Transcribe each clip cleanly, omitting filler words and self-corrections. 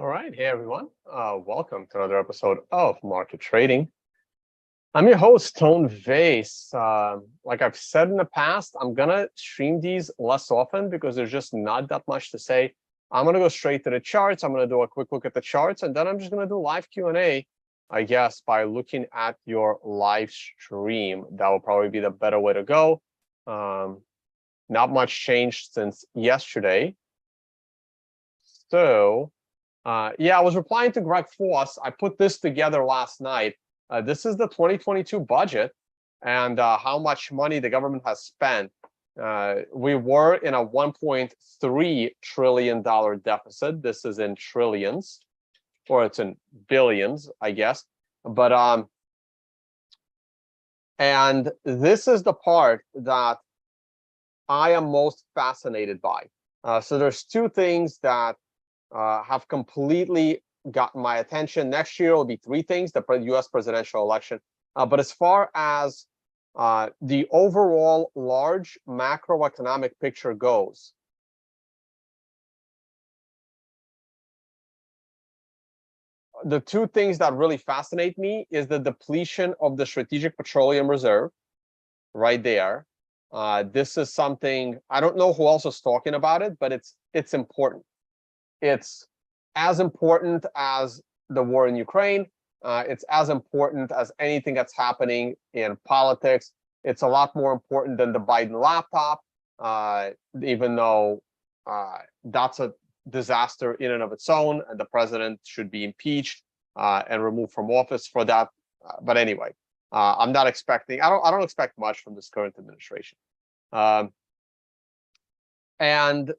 All right. Hey, everyone. Welcome to another episode of Market Trading. I'm your host, Tone Vays. Like I've said in the past, I'm going to stream these less often because there's just not that much to say. I'm going to go straight to the charts. I'm going to do a quick look at the charts, and then I'm just going to do live Q&A, I guess, by looking at your live stream. That will probably be the better way to go. Not much changed since yesterday. So... yeah, I was replying to Greg Foss. I put this together last night. This is the 2022 budget and how much money the government has spent. We were in a $1.3 trillion deficit. This is in trillions, or it's in billions, I guess. But and this is the part that I am most fascinated by. So there's two things that have completely gotten my attention. Next year will be three things: the U.S. presidential election. But as far as the overall large macroeconomic picture goes, the two things that really fascinate me is the depletion of the Strategic Petroleum Reserve, right there. This is something, I don't know who else is talking about it, but it's important. It's as important as the war in Ukraine. It's as important as anything that's happening in politics. It's a lot more important than the Biden laptop, even though that's a disaster in and of its own, and the president should be impeached and removed from office for that. But anyway, I'm not expecting. I don't expect much from this current administration. And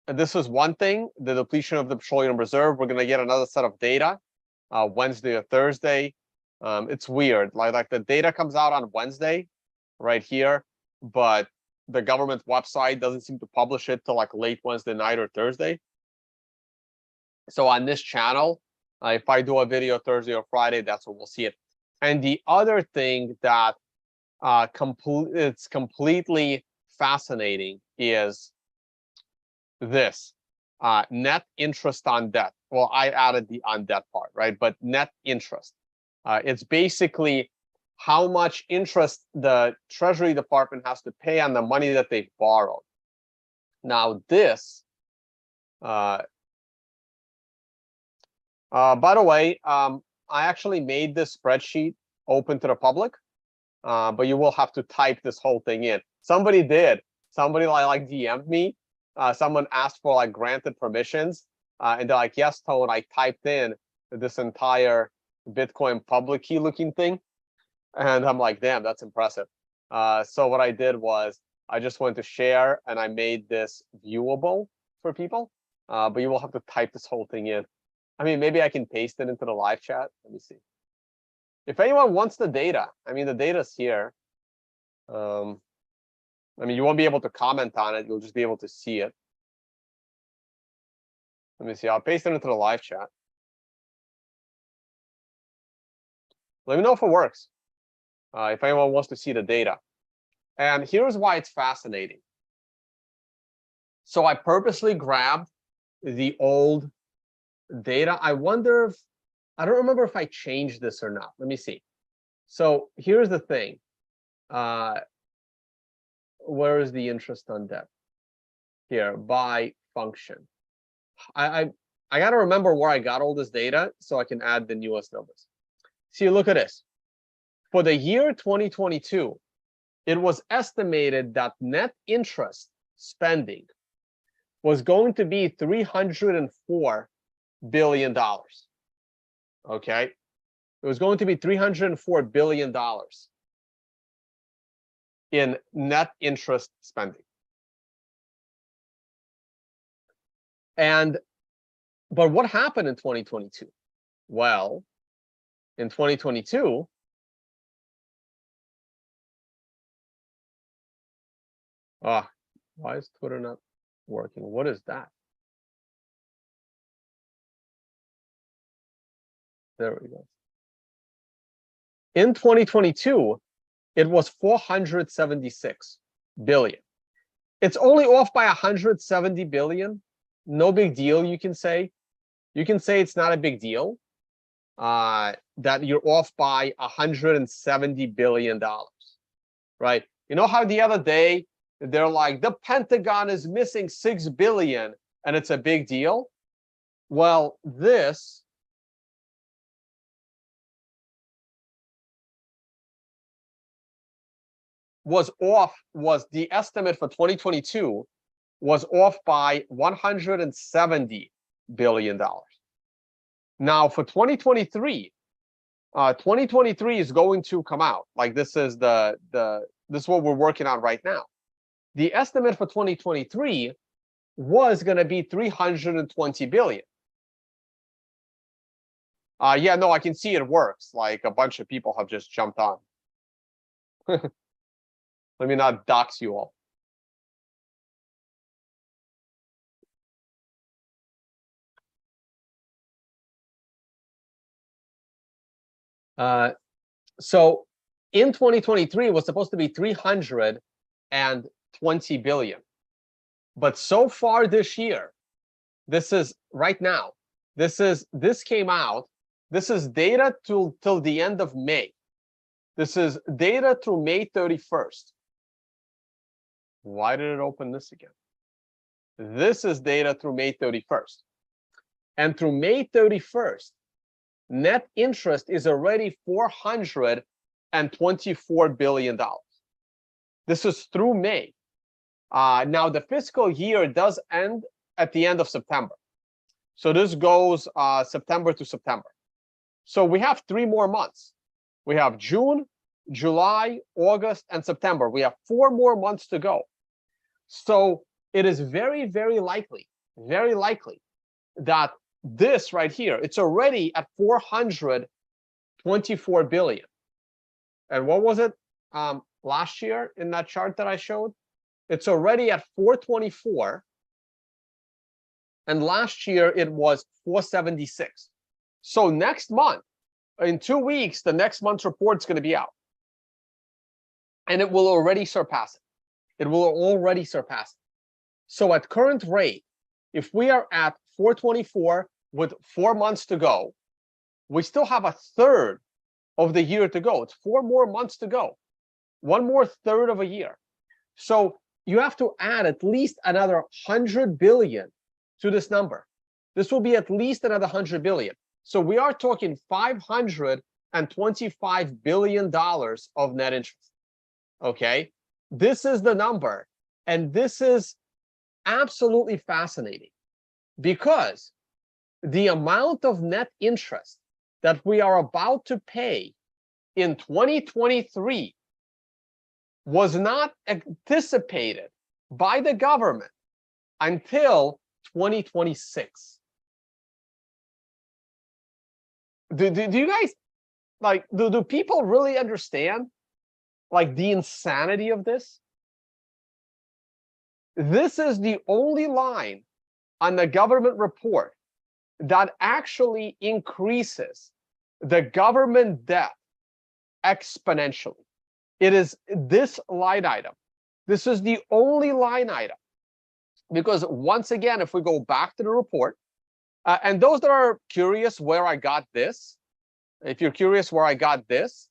this is one thing, the depletion of the petroleum reserve. We're going to get another set of data Wednesday or Thursday. It's weird. Like the data comes out on Wednesday right here, but the government website doesn't seem to publish it till like late Wednesday night or Thursday. So on this channel, if I do a video Thursday or Friday, that's when we'll see it. And the other thing that it's completely fascinating is this net interest on debt. Well, I added the on debt part, right? But net interest, it's basically how much interest the Treasury Department has to pay on the money that they've borrowed. Now this, by the way, I actually made this spreadsheet open to the public, but you will have to type this whole thing in. Somebody did. Somebody like DM'd me. Someone asked for like granted permissions, and they're like, yes, Tone, I typed in this entire Bitcoin public key looking thing. And I'm like, damn, that's impressive. So what I did was I just went to share and I made this viewable for people, but you will have to type this whole thing in. I mean, maybe I can paste it into the live chat. Let me see. If anyone wants the data, I mean, the data's here. I mean, you won't be able to comment on it. You'll just be able to see it. Let me see. I'll paste it into the live chat. Let me know if it works. If anyone wants to see the data. And here's why it's fascinating. So I purposely grabbed the old data. I wonder if, I don't remember if I changed this or not. Let me see. So here's the thing. Where is the interest on debt? Here, by function. I got to remember where I got all this data so I can add the newest numbers. See, look at this. For the year 2022, it was estimated that net interest spending was going to be $304 billion. Okay? It was going to be $304 billion in net interest spending. But what happened in 2022? Well, in 2022, why is Twitter not working? What is that? There we go. In 2022, it was 476 billion. It's only off by 170 billion no big deal, you can say. You can say it's not a big deal. That you're off by $170 billion, right? You know how the other day they're like, the Pentagon is missing $6 billion and it's a big deal? Well, this was the estimate for 2022 was off by $170 billion. Now for 2023, 2023 is going to come out. Like this is this is what we're working on right now. The estimate for 2023 was going to be 320 billion. Yeah, no, I can see it works. Like a bunch of people have just jumped on. Let me not dox you all. So in 2023, it was supposed to be 320 billion. But so far this year, this is right now, this came out. This is data till the end of May. This is data through May 31st. Why did it open this again? This is data through May 31st. And through May 31st, net interest is already $424 billion. This is through May. Now, the fiscal year does end at the end of September. So this goes September to September. So we have 3 more months. We have June, July, August, and September. We have 4 more months to go. So it is very, very likely that this right here, it's already at 424 billion. And what was it last year in that chart that I showed? It's already at 424. And last year it was 476. So next month, in 2 weeks, the next month's report is going to be out. And it will already surpass it. It will already surpass it. So at current rate, if we are at 424 with 4 months to go, we still have a third of the year to go. It's 4 more months to go. 1 more third of a year. So you have to add at least another 100 billion to this number. This will be at least another 100 billion. So we are talking $525 billion of net interest. Okay, this is the number. And this is absolutely fascinating because the amount of net interest that we are about to pay in 2023 was not anticipated by the government until 2026. Do you guys, like, do people really understand, like, the insanity of this? This is the only line on the government report that actually increases the government debt exponentially. It is this line item. This is the only line item. Because once again, if we go back to the report, and those that are curious where I got this, if you're curious where I got this,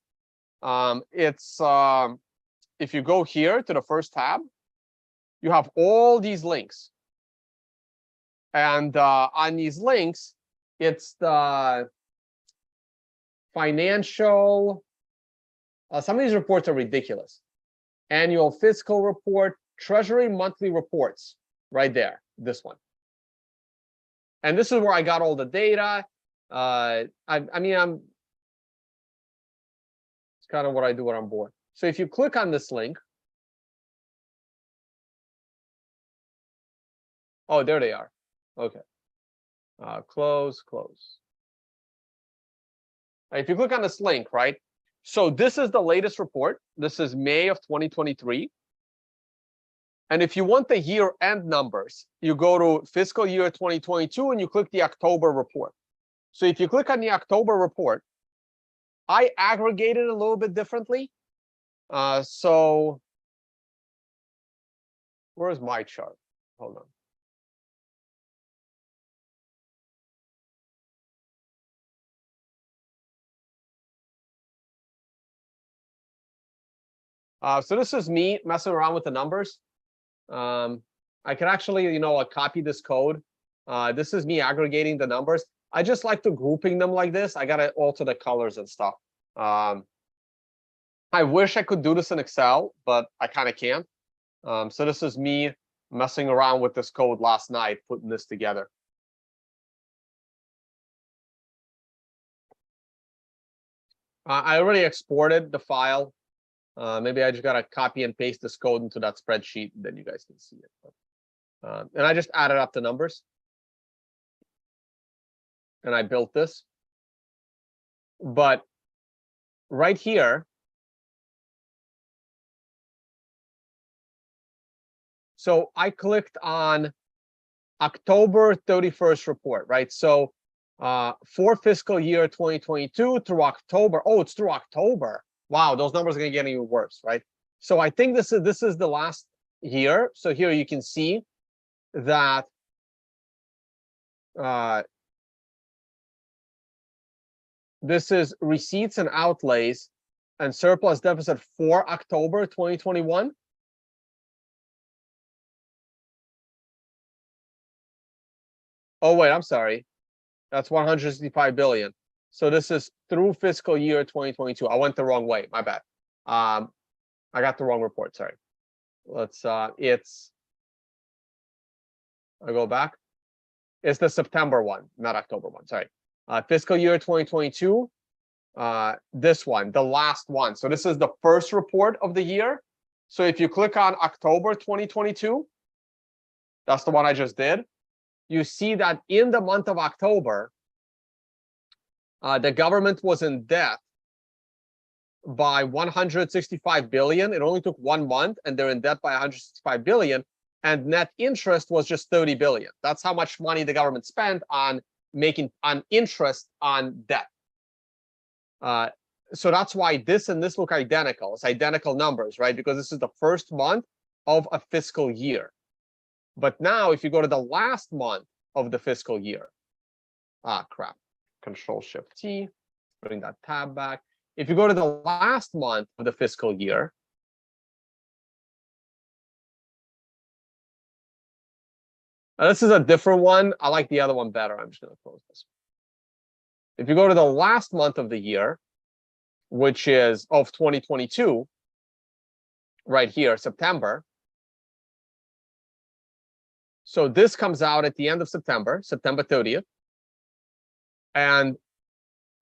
it's if you go here to the first tab, you have all these links. And on these links, it's the financial, some of these reports are ridiculous. Annual fiscal report, Treasury monthly reports, right there, this one. And this is where I got all the data. I mean, it's kind of what I do when I'm bored. So if you click on this link, oh, there they are. Okay. Close. If you click on this link, right? So this is the latest report. This is May of 2023. And if you want the year-end numbers, you go to fiscal year 2022 and you click the October report. So if you click on the October report, I aggregated a little bit differently. So where's my chart? Hold on. So this is me messing around with the numbers. I can actually, copy this code. This is me aggregating the numbers. I just like to grouping them like this. I gotta alter the colors and stuff. I wish I could do this in Excel, but I kind of can't. So this is me messing around with this code last night, putting this together. I already exported the file. Maybe I just gotta copy and paste this code into that spreadsheet, and then you guys can see it. And I just added up the numbers. And I built this. But right here, so I clicked on October 31st report, right? So for fiscal year 2022 through October. Oh, it's through October. Wow, those numbers are gonna get even worse, right? So I think this is the last year. So here you can see that this is receipts and outlays and surplus deficit for October 2021. Oh, wait, I'm sorry. That's 165 billion. So this is through fiscal year 2022. I went the wrong way. My bad. I got the wrong report. Sorry. Let's I go back. It's the September one, not October one. Sorry. Fiscal year 2022. This one, the last one. So this is the first report of the year. So if you click on October 2022, that's the one I just did. You see that in the month of October, the government was in debt by 165 billion. It only took 1 month, and they're in debt by 165 billion. And net interest was just 30 billion. That's how much money the government spent on making interest on debt. So that's why this and this look identical. It's identical numbers, right? Because this is the first month of a fiscal year. But now, if you go to the last month of the fiscal year, crap. Control-Shift-T, bring that tab back. If you go to the last month of the fiscal year, this is a different one. I like the other one better. I'm just going to close this. If you go to the last month of the year, which is of 2022, right here, September. So this comes out at the end of September, September 30th. And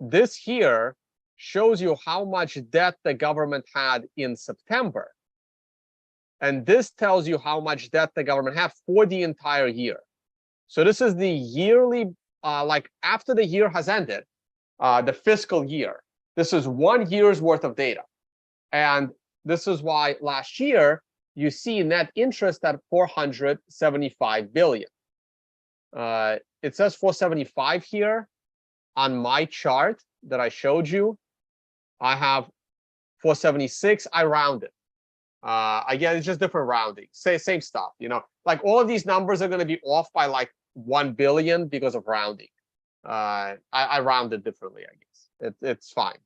this here shows you how much debt the government had in September. And this tells you how much debt the government had for the entire year. So this is the yearly, like after the year has ended, the fiscal year. This is 1 year's worth of data. And this is why last year, you see net interest at 475 billion. It says 475 here on my chart that I showed you. I have 476. I rounded. Again, it's just different rounding. Same stuff. Like all of these numbers are going to be off by like 1 billion because of rounding. I rounded differently, I guess. It's fine.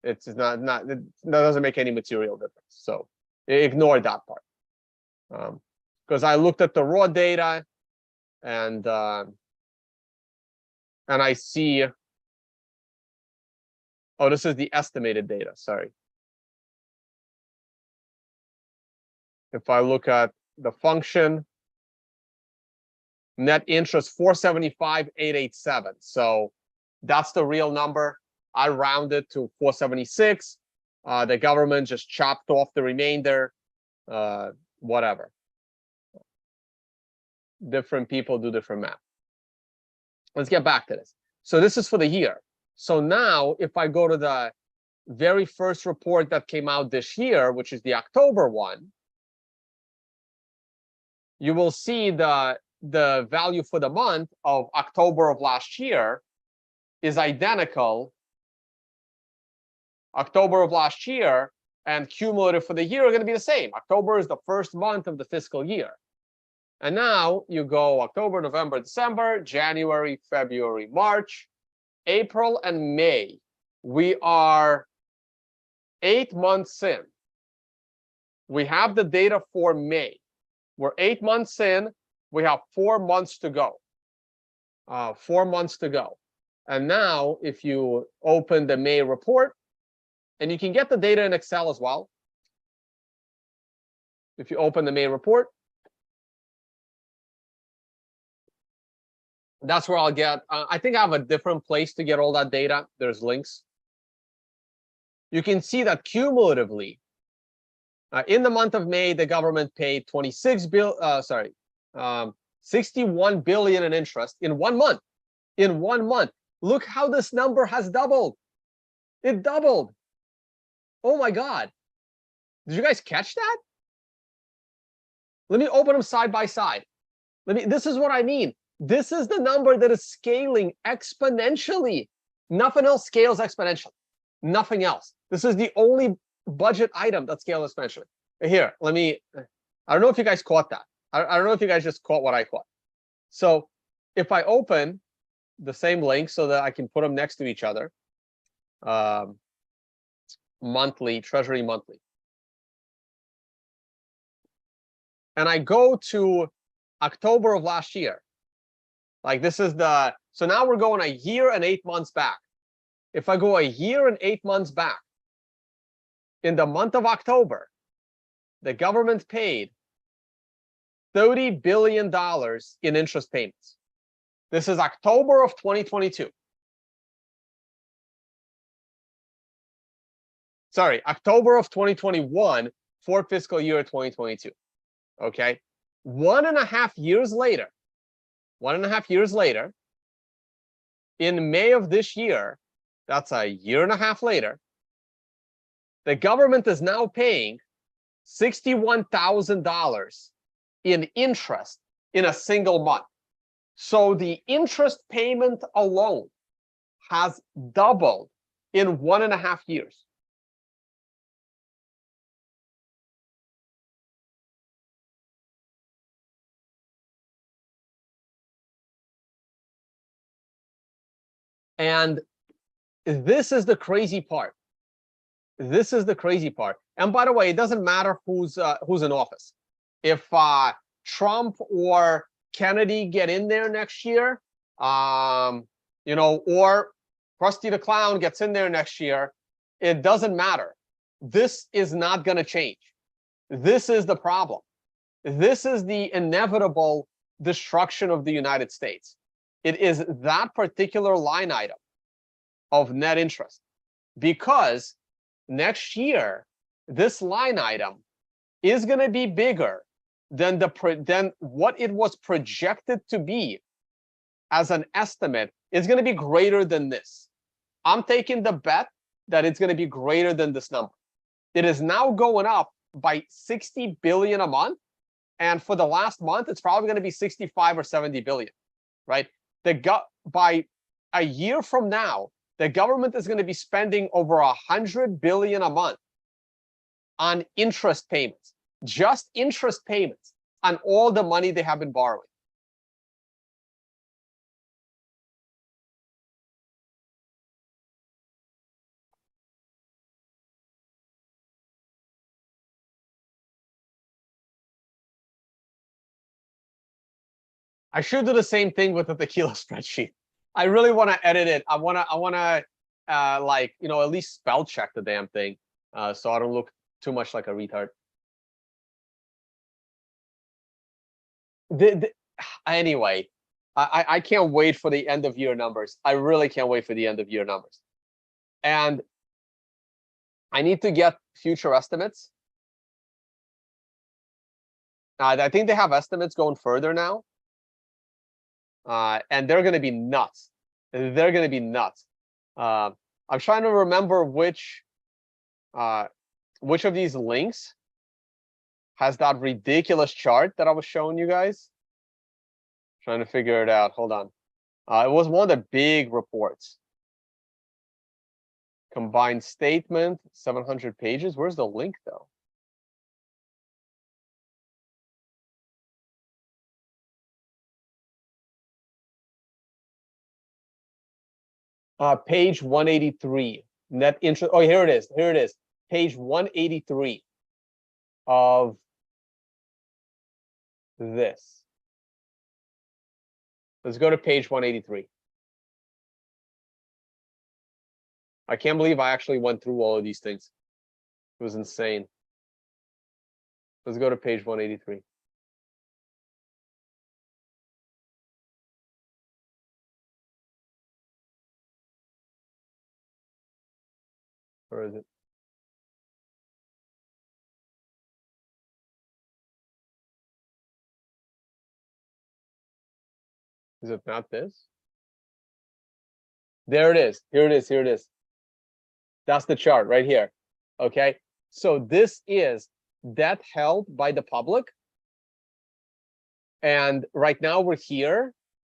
It's not that doesn't make any material difference. So ignore that part. Because I looked at the raw data and I see, oh, this is the estimated data, sorry. If I look at the function, net interest 475,887. So that's the real number. I rounded to 476. The government just chopped off the remainder. Whatever. Different people do different math. Let's get back to this. So this is for the year. So now if I go to the very first report that came out this year, which is the October one, you will see the value for the month of October of last year is identical. October of last year and cumulative for the year are going to be the same. October is the first month of the fiscal year. And now you go October, November, December, January, February, March, April, and May. We are 8 months in. We have the data for May. We're 8 months in. We have 4 months to go. 4 months to go. And now, if you open the May report, and you can get the data in Excel as well. If you open the May report, that's where I'll get. I think I have a different place to get all that data. There's links. You can see that cumulatively, in the month of May, the government paid 61 billion in interest in 1 month. In 1 month, look how this number has doubled. It doubled. Oh my God! Did you guys catch that? Let me open them side by side. This is what I mean. This is the number that is scaling exponentially. Nothing else scales exponentially. Nothing else. This is the only budget item that scales exponentially. Here, I don't know if you guys caught that. I don't know if you guys just caught what I caught. So if I open the same link so that I can put them next to each other, monthly, Treasury monthly. And I go to October of last year. Like this is so now we're going a year and 8 months back. If I go a year and 8 months back, in the month of October, the government paid $30 billion in interest payments. This is October of 2022. Sorry, October of 2021 for fiscal year 2022. Okay, 1.5 years later, 1.5 years later, in May of this year, that's a year and a half later, the government is now paying $61,000 in interest in a single month. So the interest payment alone has doubled in 1.5 years. And this is the crazy part. This is the crazy part. And by the way, it doesn't matter who's in office. If Trump or Kennedy get in there next year, or Krusty the Clown gets in there next year, it doesn't matter. This is not going to change. This is the problem. This is the inevitable destruction of the United States. It is that particular line item of net interest, because next year this line item is going to be bigger than what it was projected to be as an estimate. It's going to be greater than this. I'm taking the bet that it's going to be greater than this number. It is now going up by 60 billion a month, and for the last month it's probably going to be 65 or 70 billion, right? By a year from now, the government is going to be spending over 100 billion a month on interest payments, just interest payments on all the money they have been borrowing. I should do the same thing with the tequila spreadsheet. I really want to edit it. I want to at least spell check the damn thing, so I don't look too much like a retard. Anyway, I can't wait for the end of year numbers. I really can't wait for the end of year numbers. And I need to get future estimates. I think they have estimates going further now. And they're going to be nuts. They're going to be nuts. I'm trying to remember which of these links has that ridiculous chart that I was showing you guys. Trying to figure it out. Hold on. It was one of the big reports. Combined statement, 700 pages. Where's the link though? Page 183, net interest. Oh, here it is. Here it is. Page 183 of this. Let's go to page 183. I can't believe I actually went through all of these things. It was insane. Let's go to page 183. Where is it? Is it not this? There it is. Here it is. Here it is. That's the chart right here. Okay. So this is debt held by the public. And right now we're here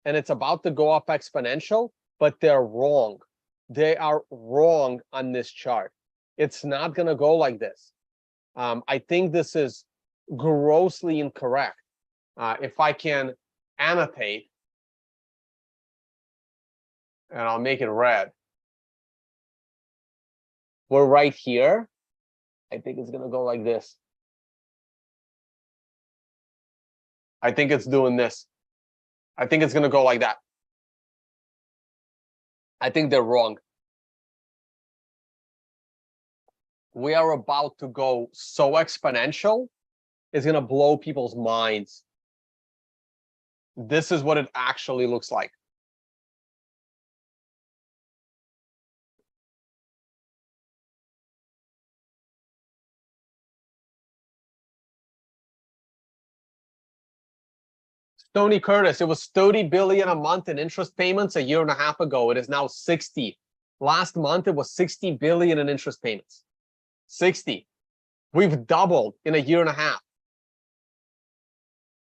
and it's about to go up exponential, but they're wrong. They are wrong on this chart. It's not going to go like this. I think this is grossly incorrect. If I can annotate, and I'll make it red. We're right here. I think it's going to go like this. I think it's doing this. I think it's going to go like that. I think they're wrong. We are about to go so exponential, it's going to blow people's minds. This is what it actually looks like. Tony Curtis, it was 30 billion a month in interest payments a year and a half ago. It is now 60. Last month, it was 60 billion in interest payments. 60. We've doubled in a year and a half.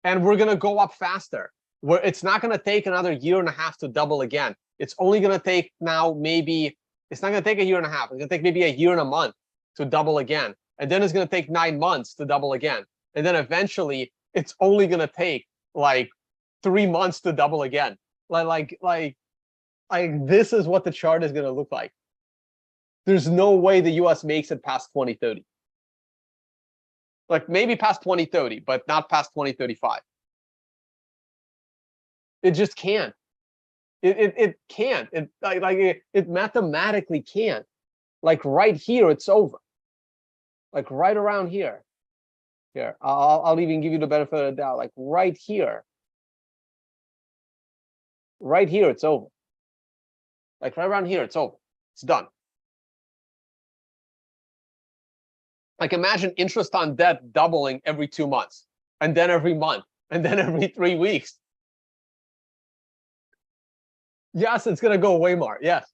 And we're going to go up faster. It's not going to take another year and a half to double again. It's only going to take now maybe, it's not going to take a year and a half. It's going to take maybe a year and a month to double again. And then it's going to take 9 months to double again. And then eventually, it's only going to take like 3 months to double again. Like this is what the chart is going to look like. There's no way the US makes it past 2030. Like maybe past 2030, but not past 2035. It just can't. It can't. It mathematically can't. Like right here, it's over. Like right around here. Here, I'll even give you the benefit of the doubt. Like right here, it's over. Like right around here, it's over. It's done. Like imagine interest on debt doubling every 2 months, and then every month, and then every 3 weeks. Yes, it's gonna go way more. Yes.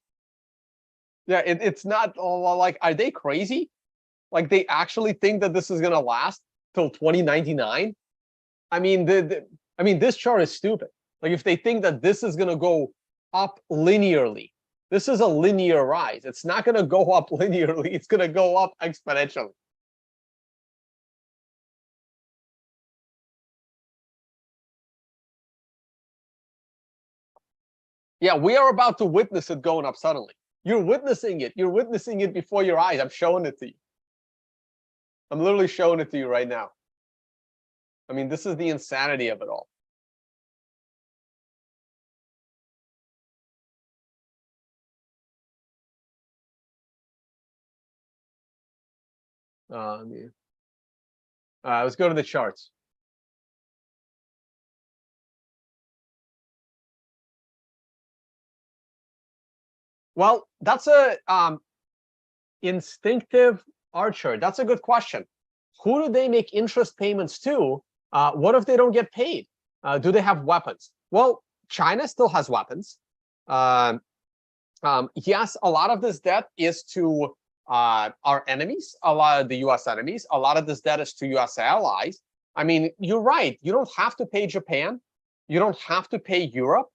Yeah, it's not like, are they crazy? Like they actually think that this is gonna last till 2099? I mean, this chart is stupid. Like if they think that this is going to go up linearly, this is a linear rise. It's not going to go up linearly. It's going to go up exponentially. Yeah, we are about to witness it going up suddenly. You're witnessing it. You're witnessing it before your eyes. I'm showing it to you. I'm literally showing it to you right now. I mean, this is the insanity of it all. Let's go to the charts. Well, that's a instinctive archer. That's a good question. Who do they make interest payments to? What if they don't get paid? Do they have weapons? Well, China still has weapons. Yes, a lot of this debt is to our enemies, a lot of the US enemies. A lot of this debt is to US allies. I mean, you're right. You don't have to pay Japan. You don't have to pay Europe.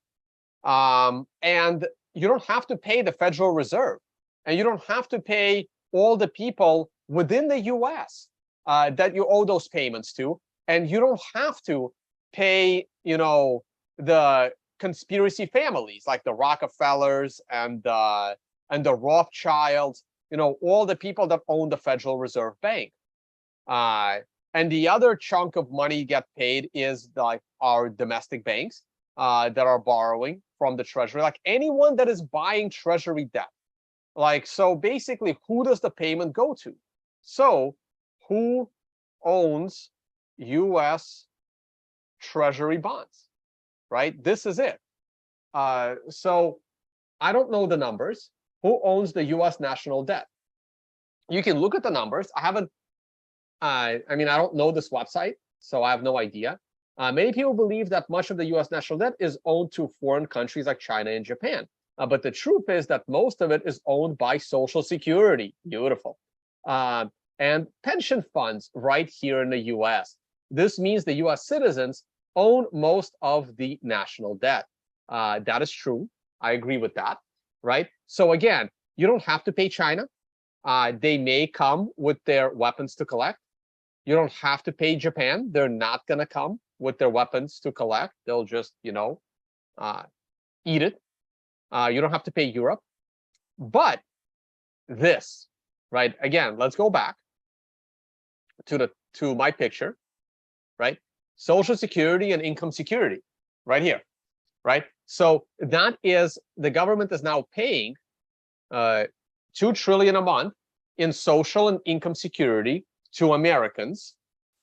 And you don't have to pay the Federal Reserve. And you don't have to pay all the people within the US that you owe those payments to. And you don't have to pay, the conspiracy families like the Rockefellers and the Rothschilds, all the people that own the Federal Reserve Bank. And the other chunk of money get paid is like our domestic banks that are borrowing from the treasury, like anyone that is buying treasury debt. Like, so basically, who does the payment go to? So who owns US treasury bonds, right? This is it. So I don't know the numbers. Who owns the US national debt? You can look at the numbers. I haven't, I mean, I don't know this website, so I have no idea. Many people believe that much of the US national debt is owned to foreign countries like China and Japan. But the truth is that most of it is owned by Social Security. Beautiful. And pension funds right here in the US. This means the US citizens own most of the national debt. That is true. I agree with that, right? So again, you don't have to pay China. They may come with their weapons to collect. You don't have to pay Japan. They're not going to come with their weapons to collect. They'll just, eat it. You don't have to pay Europe. But this, right? Again, let's go back to my picture, right? Social Security and income security, right here, right? So that is, the government is now paying $2 trillion a month in social and income security to Americans,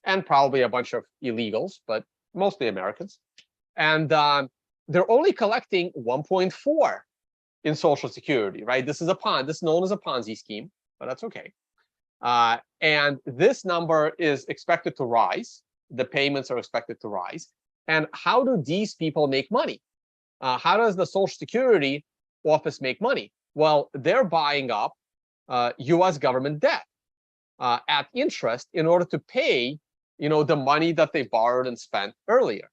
and probably a bunch of illegals, but mostly Americans. And they're only collecting 1.4 in Social Security, right? This is known as a Ponzi scheme, but that's okay. And this number is expected to rise. The payments are expected to rise. And how do these people make money? How does the Social Security office make money? Well, they're buying up US government debt at interest in order to pay, the money that they borrowed and spent earlier.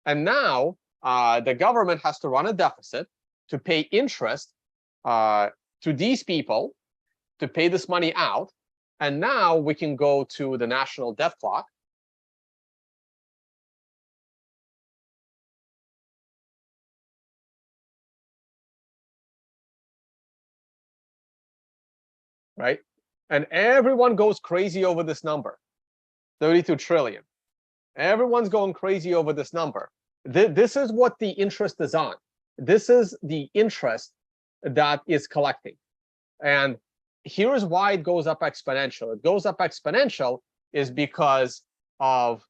And now the government has to run a deficit to pay interest to these people to pay this money out. And now we can go to the national debt clock. Right? And everyone goes crazy over this number, 32 trillion. Everyone's going crazy over this number. This is what the interest is on. This is the interest that is collecting. And here is why it goes up exponential. It goes up exponential is because of,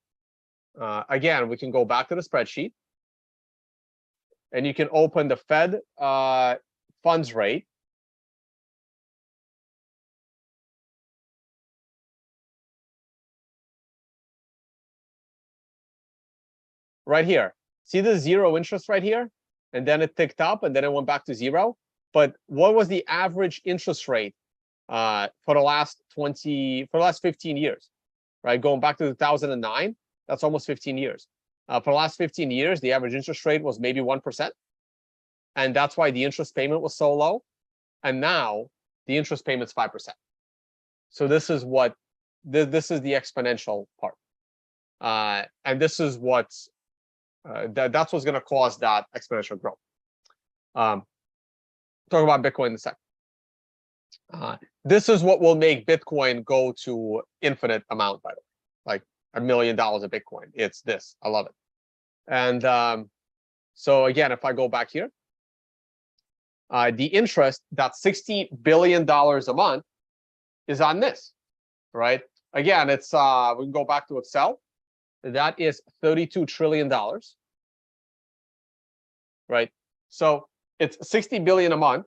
again, we can go back to the spreadsheet. And you can open the Fed funds rate. Right here. See the zero interest right here? And then it ticked up and then it went back to zero. But what was the average interest rate for the last 15 years? Right? Going back to 2009, that's almost 15 years. For the last 15 years, the average interest rate was maybe 1%. And that's why the interest payment was so low. And now the interest payment's 5%. So this is what this is the exponential part. And this is what's that's what's going to cause that exponential growth. Talk about Bitcoin in a second. This is what will make Bitcoin go to infinite amount, by the way, like $1 million of Bitcoin. It's this. I love it. And so again, if I go back here, the interest, that's $60 billion a month, is on this, right? Again, it's we can go back to Excel. That is $32 trillion, right? So it's 60 billion a month.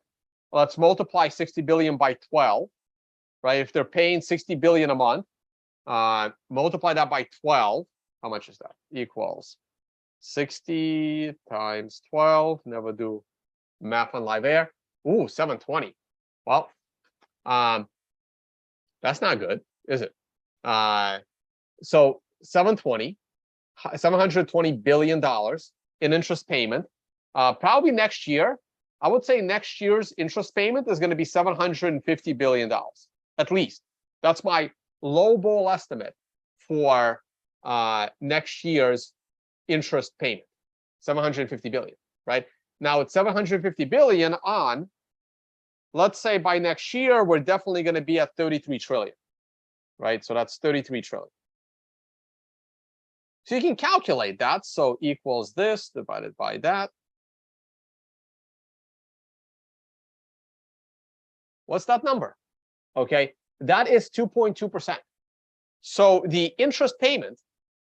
Let's multiply 60 billion by 12, right? If they're paying 60 billion a month, multiply that by 12. How much is that? Equals 60 times 12. Never do math on live air. Ooh, 720. Well, that's not good, is it? So $720 billion in interest payment. Probably next year, I would say next year's interest payment is going to be $750 billion, at least. That's my lowball estimate for next year's interest payment, 750 billion, right? Now it's 750 billion on, let's say by next year, we're definitely going to be at 33 trillion, right? So that's 33 trillion. So you can calculate that. So equals this divided by that. What's that number? Okay, that is 2.2%. So the interest payment,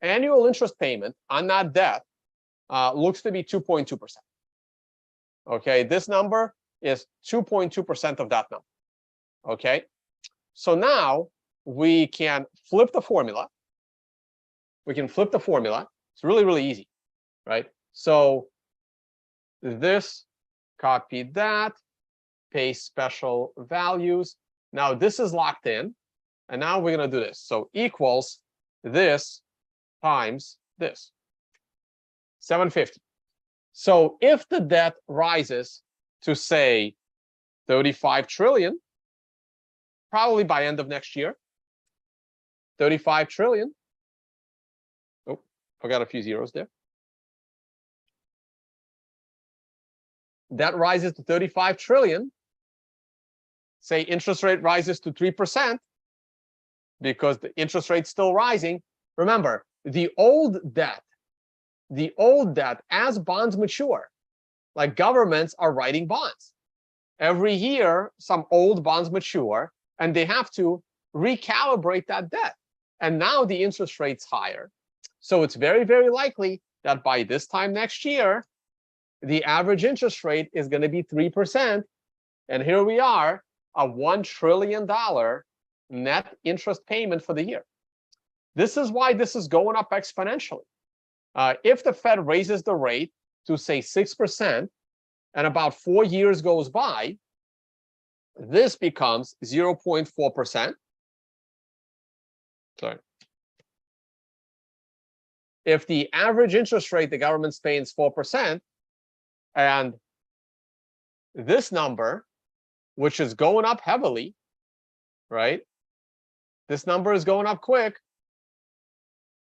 annual interest payment on that debt looks to be 2.2%. Okay, this number is 2.2% of that number. Okay, so now we can flip the formula. We can flip the formula. It's really, really easy, right? So this, copy that, paste special values. Now this is locked in. And now we're going to do this. So equals this times this, 750. So if the debt rises to, say, 35 trillion, probably by end of next year, 35 trillion. Oh, forgot a few zeros there. That rises to 35 trillion. Say interest rate rises to 3%. Because the interest rate's still rising. Remember, the old debt, as bonds mature, like governments are writing bonds. Every year, some old bonds mature, and they have to recalibrate that debt. And now the interest rate's higher. So it's very, very likely that by this time next year, the average interest rate is going to be 3%. And here we are, a $1 trillion net interest payment for the year. This is why this is going up exponentially. If the Fed raises the rate to, say, 6%, and about 4 years goes by, this becomes 0.4%. Sorry. If the average interest rate the government's paying is 4%, and this number, which is going up heavily, right? This number is going up quick.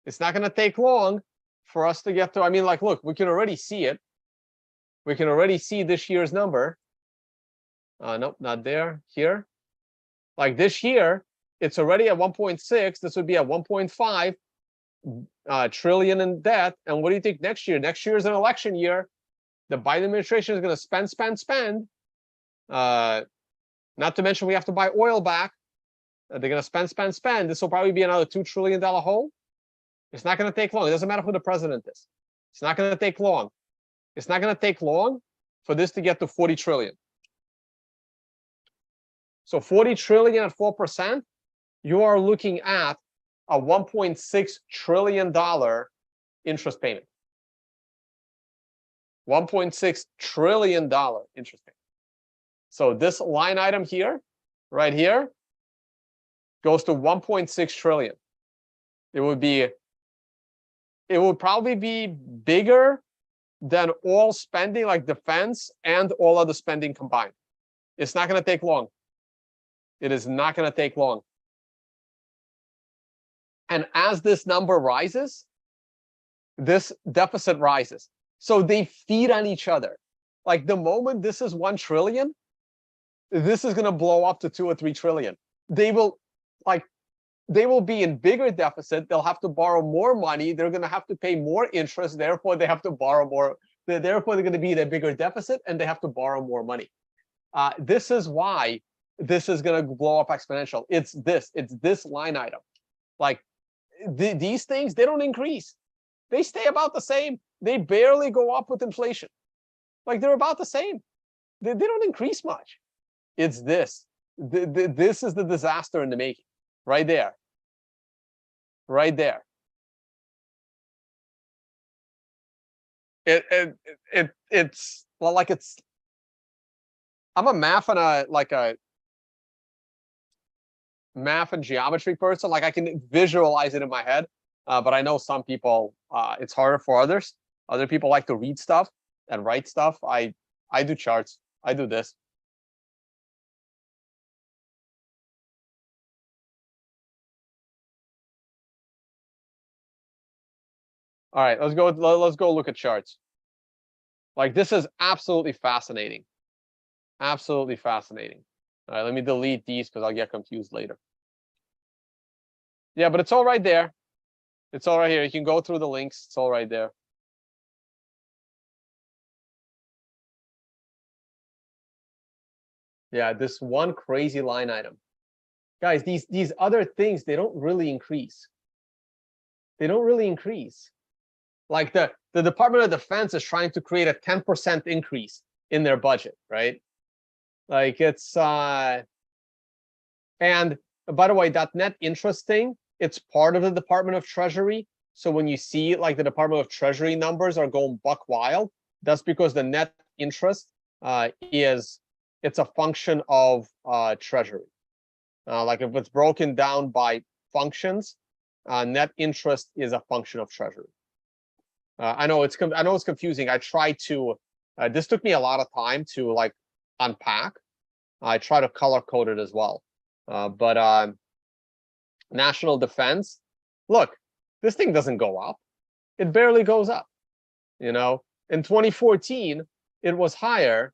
It's not going to take long for us to get to, I mean, like, look, we can already see it. We can already see this year's number. Nope, not there, here. Like this year, it's already at 1.6. This would be at 1.5 trillion in debt. And what do you think next year? Next year is an election year. The Biden administration is going to spend, spend, spend. Not to mention we have to buy oil back. They're going to spend, spend, spend. This will probably be another $2 trillion hole. It's not going to take long. It doesn't matter who the president is. It's not going to take long. It's not going to take long for this to get to 40 trillion. So 40 trillion at 4%, you are looking at a $1.6 trillion interest payment. $1.6 trillion interest payment. So this line item here, right here, goes to 1.6 trillion. It would probably be bigger than all spending, like defense and all other spending combined. It's not going to take long. It is not going to take long. And as this number rises, this deficit rises. So they feed on each other. Like the moment this is 1 trillion, this is going to blow up to 2 or 3 trillion. They will be in bigger deficit. They'll have to borrow more money. They're going to have to pay more interest. Therefore, they have to borrow more. Therefore, they're going to be in a bigger deficit, and they have to borrow more money. This is why this is going to blow up exponential. It's this line item. Like these things, they don't increase. They stay about the same. They barely go up with inflation. Like they're about the same. They don't increase much. It's this. This is the disaster in the making. Right there. Right there. It's well, like it's. I'm a math and a math and geometry person. Like I can visualize it in my head, but I know some people it's harder for others. Other people like to read stuff and write stuff. I do charts. I do this. All right, let's go look at charts. Like this is absolutely fascinating. Absolutely fascinating. All right, let me delete these because I'll get confused later. Yeah, but it's all right there. It's all right here. You can go through the links. It's all right there. Yeah, this one crazy line item. Guys, these other things, they don't really increase. They don't really increase. Like the Department of Defense is trying to create a 10% increase in their budget, right? Like it's and by the way, that net interest thing, it's part of the Department of Treasury. So when you see like the Department of Treasury numbers are going buck wild, that's because the net interest it's a function of Treasury. Like if it's broken down by functions, net interest is a function of Treasury. I know it's confusing. I tried to. This took me a lot of time to like unpack. I try to color code it as well. But national defense. Look, this thing doesn't go up. It barely goes up. You know, in 2014, it was higher.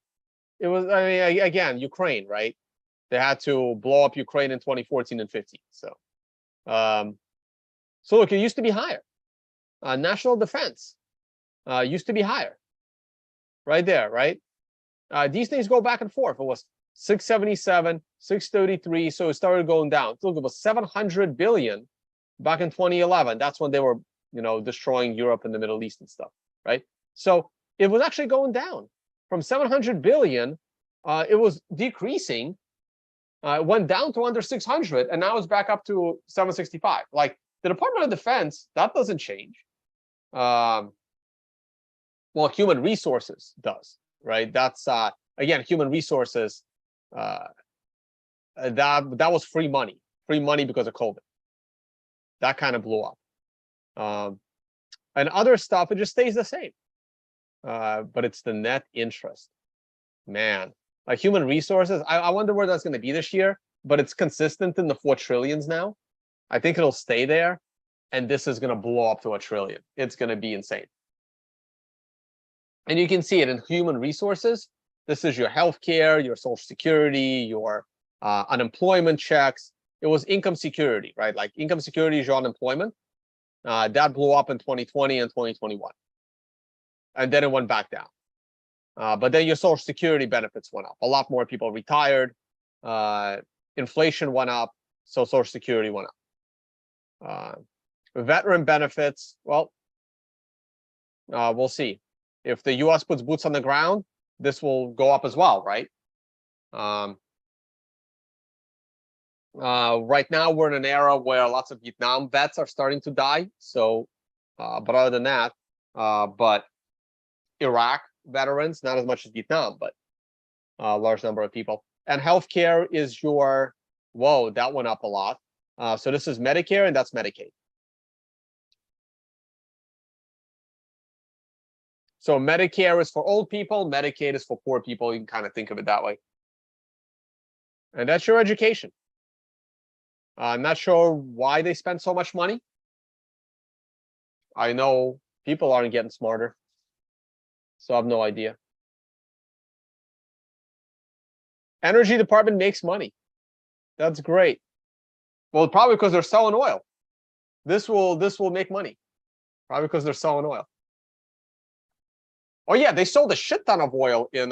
It was, I mean, again, Ukraine, right? They had to blow up Ukraine in 2014 and 15. So look, it used to be higher. National defense used to be higher. Right there, right? These things go back and forth. It was 677, 633, so it started going down. Look, it was 700 billion back in 2011. That's when they were, you know, destroying Europe and the Middle East and stuff, right? So it was actually going down from 700 billion. It was decreasing. It went down to under 600, and now it's back up to 765. Like the Department of Defense, that doesn't change. Well, human resources does, right? That's again, human resources. That was free money because of COVID. That kind of blew up. And other stuff, it just stays the same. But it's the net interest, man. Like human resources, I wonder where that's going to be this year. But it's consistent in the 4 trillions now. I think it'll stay there, and this is going to blow up to 1 trillion. It's going to be insane. And you can see it in human resources. This is your healthcare, your social security, your unemployment checks. It was income security, right? Like income security is your unemployment. That blew up in 2020 and 2021. And then it went back down. But then your social security benefits went up. A lot more people retired. Inflation went up, so social security went up. Veteran benefits, well, we'll see. If the US puts boots on the ground, this will go up as well, right? Right now, we're in an era where lots of Vietnam vets are starting to die. So, but other than that, but Iraq veterans, not as much as Vietnam, but a large number of people. And healthcare is your, whoa, that went up a lot. So this is Medicare and that's Medicaid. So Medicare is for old people, Medicaid is for poor people. You can kind of think of it that way. And that's your education. I'm not sure why they spend so much money. I know people aren't getting smarter, so I have no idea. Energy department makes money. That's great. Well, probably because they're selling oil. This will make money. Probably because they're selling oil. Oh yeah, they sold a shit ton of oil in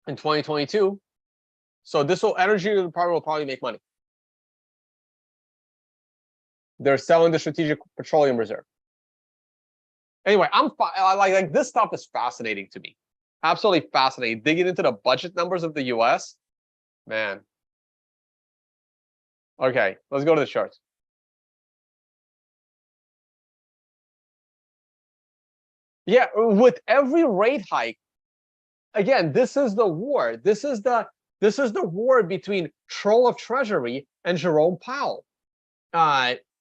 2022. So this energy department will probably make money. They're selling the strategic petroleum reserve. Anyway, I like this stuff is fascinating to me. Absolutely fascinating. Digging into the budget numbers of the US, man. Okay, let's go to the charts. Yeah, with every rate hike, again, this is the war. This is the war between Troll of Treasury and Jerome Powell.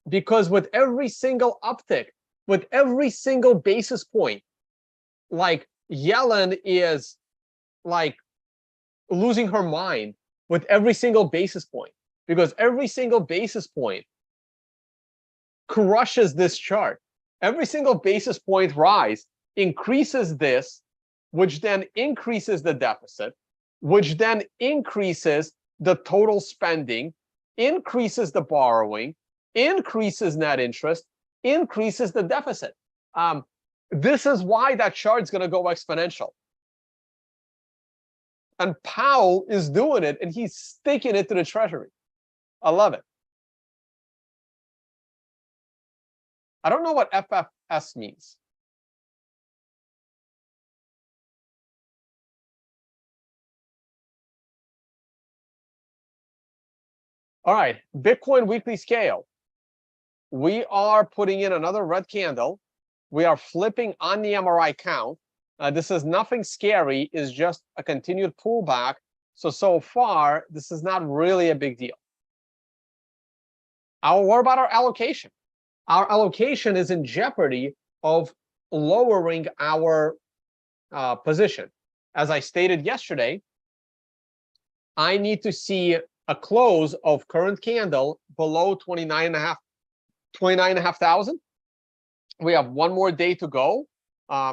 Because with every single uptick, with every single basis point, like Yellen is like losing her mind with every single basis point, because every single basis point crushes this chart. Every single basis point rise increases this, which then increases the deficit, which then increases the total spending, increases the borrowing, increases net interest, increases the deficit. This is why that chart's going to go exponential. And Powell is doing it, and he's sticking it to the Treasury. I love it. I don't know what FFS means. All right, Bitcoin weekly scale. We are putting in another red candle. We are flipping on the MRI count. This is nothing scary, it's just a continued pullback. So far, this is not really a big deal. What about our allocation? Our allocation is in jeopardy of lowering our position. As I stated yesterday, I need to see a close of current candle below 29,500. We have one more day to go.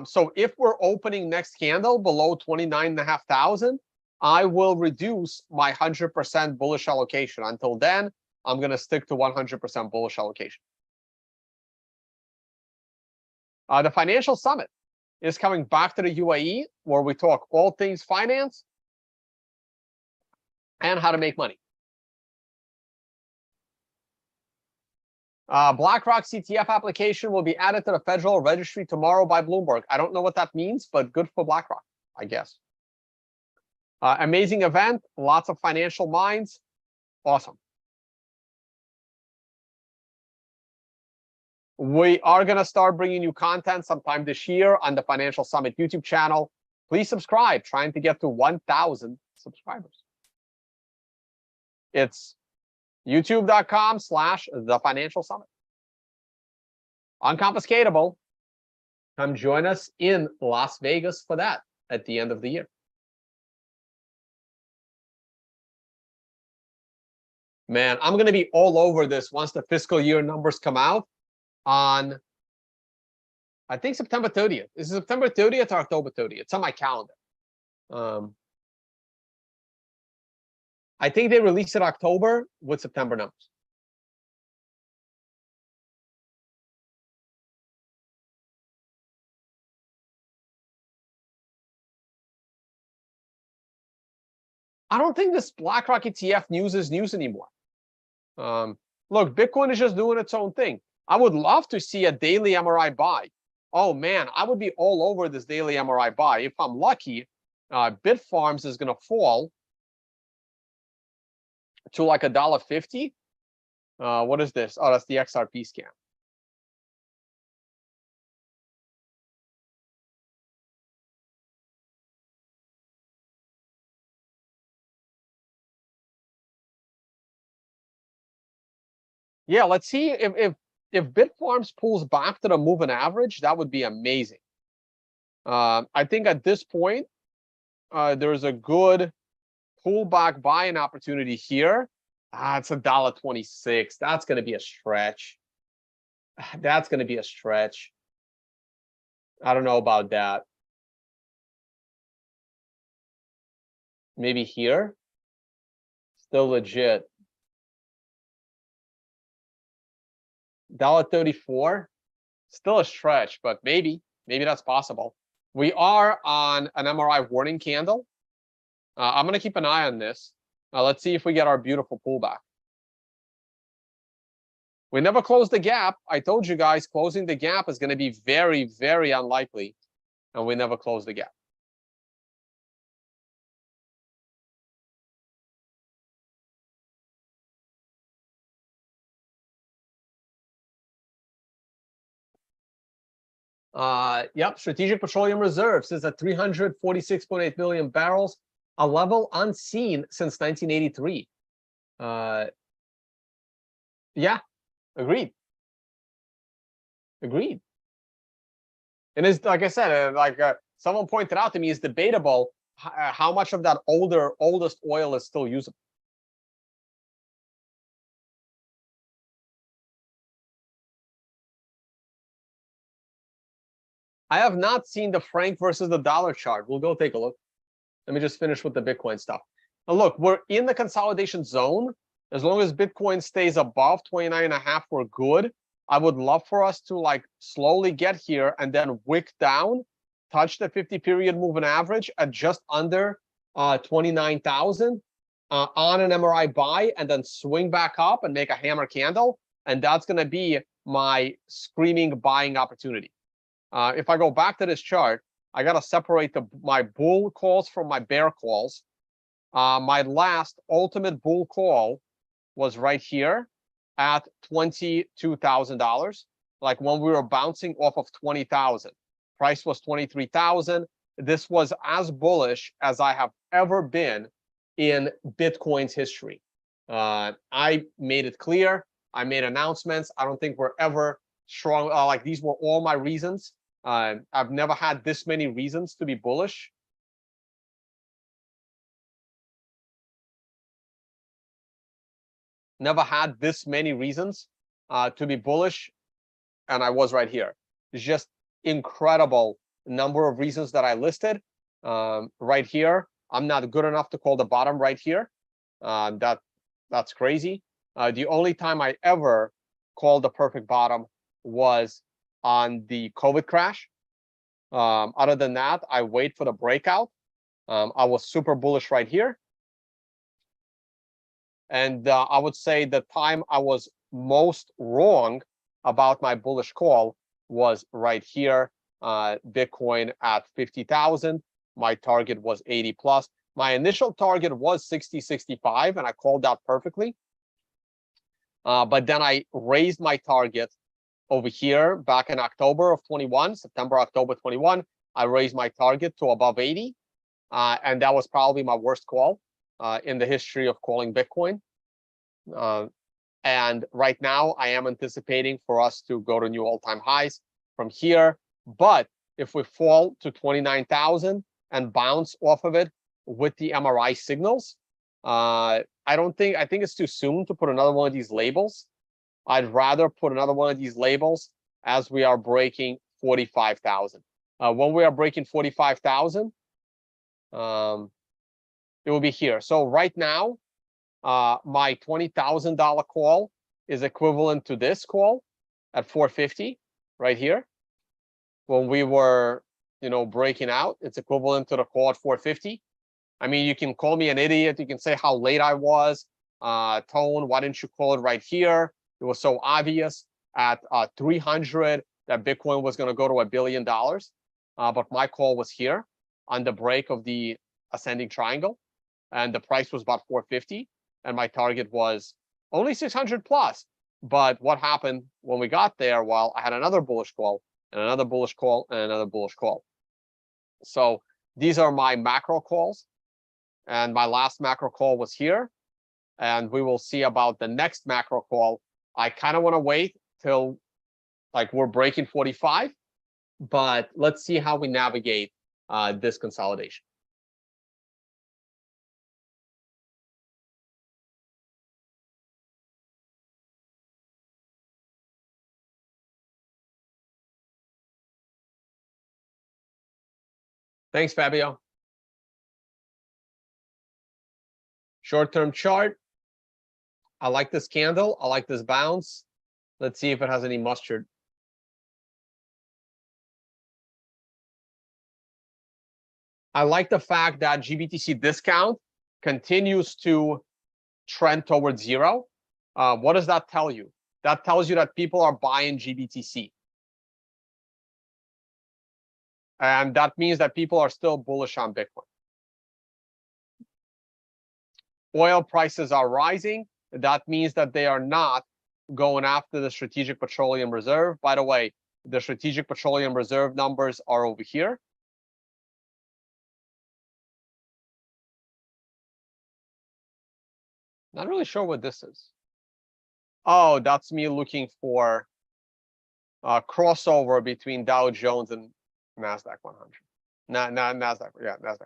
So if we're opening next candle below 29,500, I will reduce my 100% bullish allocation. Until then, I'm going to stick to 100% bullish allocation. The financial summit is coming back to the UAE, where we talk all things finance and how to make money. BlackRock CTF application will be added to the Federal Registry tomorrow by Bloomberg. I don't know what that means, but good for BlackRock, I guess. Amazing event, lots of financial minds. Awesome. We are going to start bringing you content sometime this year on the Financial Summit YouTube channel. Please subscribe, trying to get to 1,000 subscribers. It's youtube.com/thefinancialsummit. Unconfiscatable. Come join us in Las Vegas for that at the end of the year. Man, I'm going to be all over this once the fiscal year numbers come out on, I think, September 30th. Is it September 30th or October 30th? It's on my calendar. I think they released it October with September numbers. I don't think this BlackRock ETF news is news anymore. Look, Bitcoin is just doing its own thing. I would love to see a daily MRI buy. Oh man, I would be all over this daily MRI buy. If I'm lucky, Bitfarms is going to fall to like $1.50. What is this? Oh, that's the XRP scam. Yeah, let's see if Bitfarms pulls back to the moving average. That would be amazing. I think at this point, there's a good pullback buying opportunity here. It's $1.26. That's going to be a stretch. That's going to be a stretch. I don't know about that. Maybe here. Still legit. $1.34. Still a stretch, but maybe that's possible. We are on an MRI warning candle. I'm going to keep an eye on this. Let's see if we get our beautiful pullback. We never closed the gap. I told you guys closing the gap is going to be very, very unlikely. And we never closed the gap. Yep, strategic petroleum reserves is at 346.8 million barrels, a level unseen since 1983. Yeah, agreed. Agreed. And it's like I said, someone pointed out to me, it's debatable how much of that oldest oil is still usable. I have not seen the franc versus the dollar chart. We'll go take a look. Let me just finish with the Bitcoin stuff. Now look, we're in the consolidation zone. As long as Bitcoin stays above 29.5, we're good. I would love for us to like slowly get here and then wick down, touch the 50-period moving average at just under 29,000 on an MRI buy, and then swing back up and make a hammer candle. And that's going to be my screaming buying opportunity. If I go back to this chart, I got to separate my bull calls from my bear calls. My last ultimate bull call was right here at $22,000. Like when we were bouncing off of 20,000, price was 23,000. This was as bullish as I have ever been in Bitcoin's history. I made it clear. I made announcements. I don't think we're ever strong. Like these were all my reasons. I've never had this many reasons to be bullish. Never had this many reasons to be bullish, and I was right here. It's just incredible number of reasons that I listed right here. I'm not good enough to call the bottom right here. That's crazy. The only time I ever called the perfect bottom was on the COVID crash. Other than that, I wait for the breakout. I was super bullish right here. And I would say the time I was most wrong about my bullish call was right here. Bitcoin at 50,000. My target was 80 plus. My initial target was 60, 65, and I called that perfectly. But then I raised my target over here back in October of 21, September, October 21. I raised my target to above 80. And that was probably my worst call in the history of calling Bitcoin. And right now, I am anticipating for us to go to new all-time highs from here. But if we fall to 29,000 and bounce off of it with the MRI signals, I think it's too soon to put another one of these labels. I'd rather put another one of these labels as we are breaking 45,000. When we are breaking 45,000, it will be here. So right now, my $20,000 call is equivalent to this call at 450 right here. When we were, breaking out, it's equivalent to the call at 450. I mean, you can call me an idiot. You can say how late I was. Tone, why didn't you call it right here? It was so obvious at 300 that Bitcoin was going to go to $1 billion. But my call was here on the break of the ascending triangle, and the price was about 450, and my target was only 600 plus. But what happened when we got there? Well, I had another bullish call and another bullish call and another bullish call. So these are my macro calls, and my last macro call was here, and we will see about the next macro call. I kind of want to wait till like we're breaking 45, but let's see how we navigate this consolidation. Thanks, Fabio. Short-term chart. I like this candle. I like this bounce. Let's see if it has any mustard. I like the fact that GBTC discount continues to trend towards zero. What does that tell you? That tells you that people are buying GBTC. And that means that people are still bullish on Bitcoin. Oil prices are rising. That means that they are not going after the Strategic Petroleum Reserve. By the way, the Strategic Petroleum Reserve numbers are over here. Not really sure what this is. Oh, that's me looking for a crossover between Dow Jones and NASDAQ 100. Not NASDAQ, yeah, NASDAQ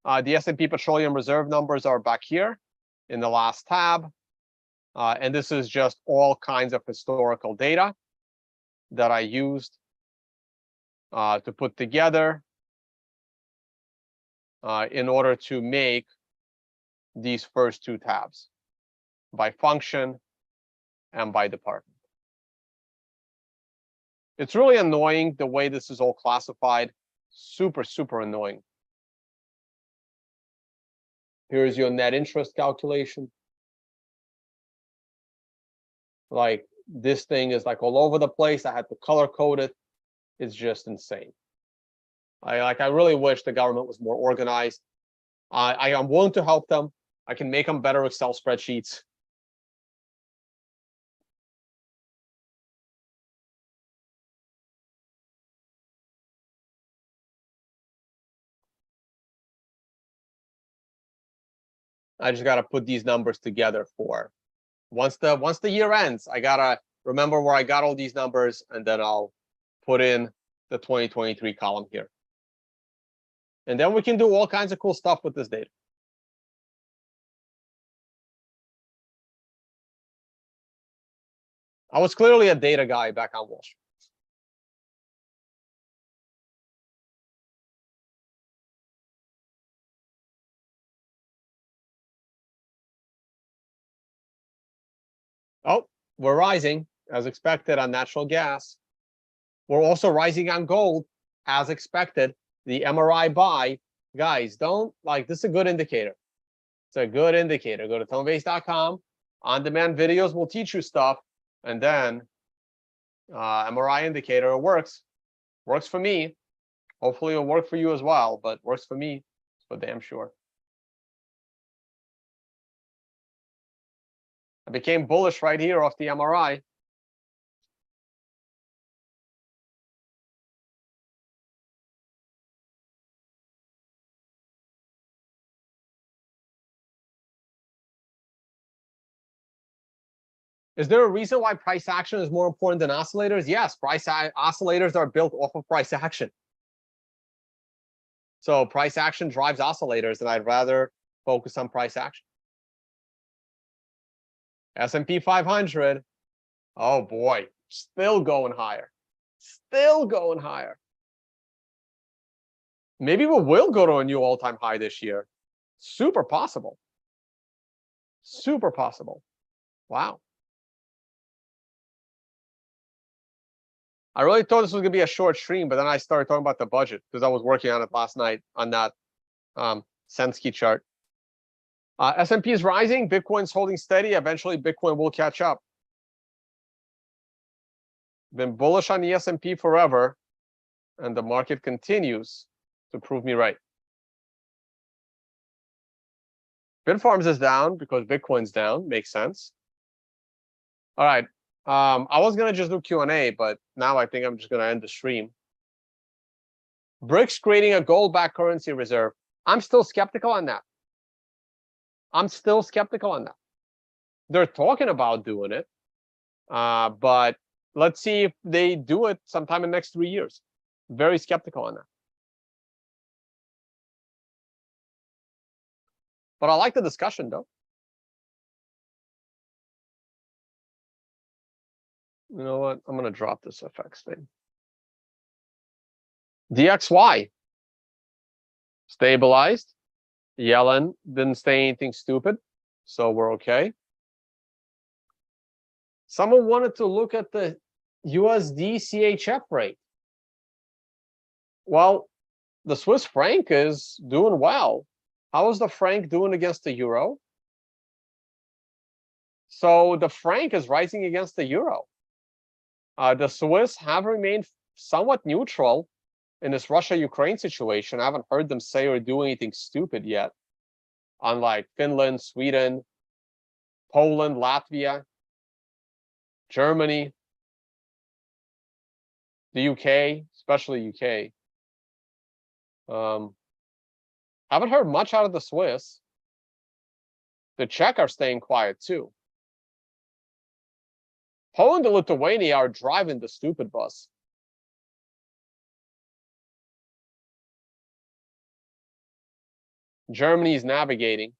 100. The S&P Petroleum Reserve numbers are back here in the last tab. And this is just all kinds of historical data that I used to put together in order to make these first two tabs. by function, and by department. It's really annoying the way this is all classified. Super, super annoying. Here's your net interest calculation. Like, this thing is like all over the place. I had to color code it. It's just insane. I really wish the government was more organized. I am willing to help them. I can make them better Excel spreadsheets. I just gotta put these numbers together for once the year ends. I gotta remember where I got all these numbers, and then I'll put in the 2023 column here. And then we can do all kinds of cool stuff with this data. I was clearly a data guy back on Wall Street. Oh, we're rising as expected on natural gas. We're also rising on gold as expected. The MRI buy, guys, don't like this is a good indicator. It's a good indicator. Go to tonevays.com. On-demand videos will teach you stuff, and then MRI indicator, it works. Works for me. Hopefully it'll work for you as well, but works for me for damn sure. I became bullish right here off the MRI. Is there a reason why price action is more important than oscillators? Yes, oscillators are built off of price action. So price action drives oscillators, and I'd rather focus on price action. S&P 500. Oh boy, still going higher. Still going higher. Maybe we will go to a new all-time high this year. Super possible. Super possible. Wow. I really thought this was gonna be a short stream, but then I started talking about the budget because I was working on it last night on that Sensky chart. S&P is rising, Bitcoin's holding steady. Eventually, Bitcoin will catch up. Been bullish on the S&P forever, and the market continues to prove me right. Bitfarms is down because Bitcoin's down. Makes sense. All right. I was gonna just do Q&A, but now I think I'm just gonna end the stream. BRICS creating a gold-backed currency reserve. I'm still skeptical on that. I'm still skeptical on that. They're talking about doing it, but let's see if they do it sometime in the next 3 years. Very skeptical on that. But I like the discussion, though. You know what? I'm going to drop this FX thing. DXY. Stabilized. Yellen didn't say anything stupid, so we're okay. Someone wanted to look at the USD CHF rate. Well, the Swiss franc is doing well. How is the franc doing against the euro? So the franc is rising against the euro. The Swiss have remained somewhat neutral in this Russia-Ukraine situation. I haven't heard them say or do anything stupid yet. Unlike Finland, Sweden, Poland, Latvia, Germany, the UK, especially UK. Haven't heard much out of the Swiss. The Czech are staying quiet too. Poland and Lithuania are driving the stupid bus. Germany is navigating.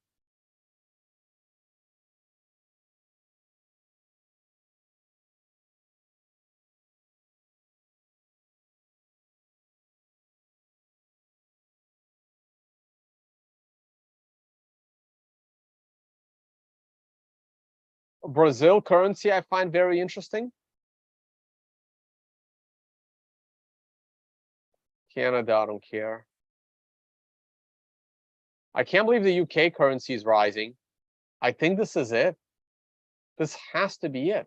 Brazil currency I find very interesting. Canada, I don't care. I can't believe the UK currency is rising. I think this is it. This has to be it.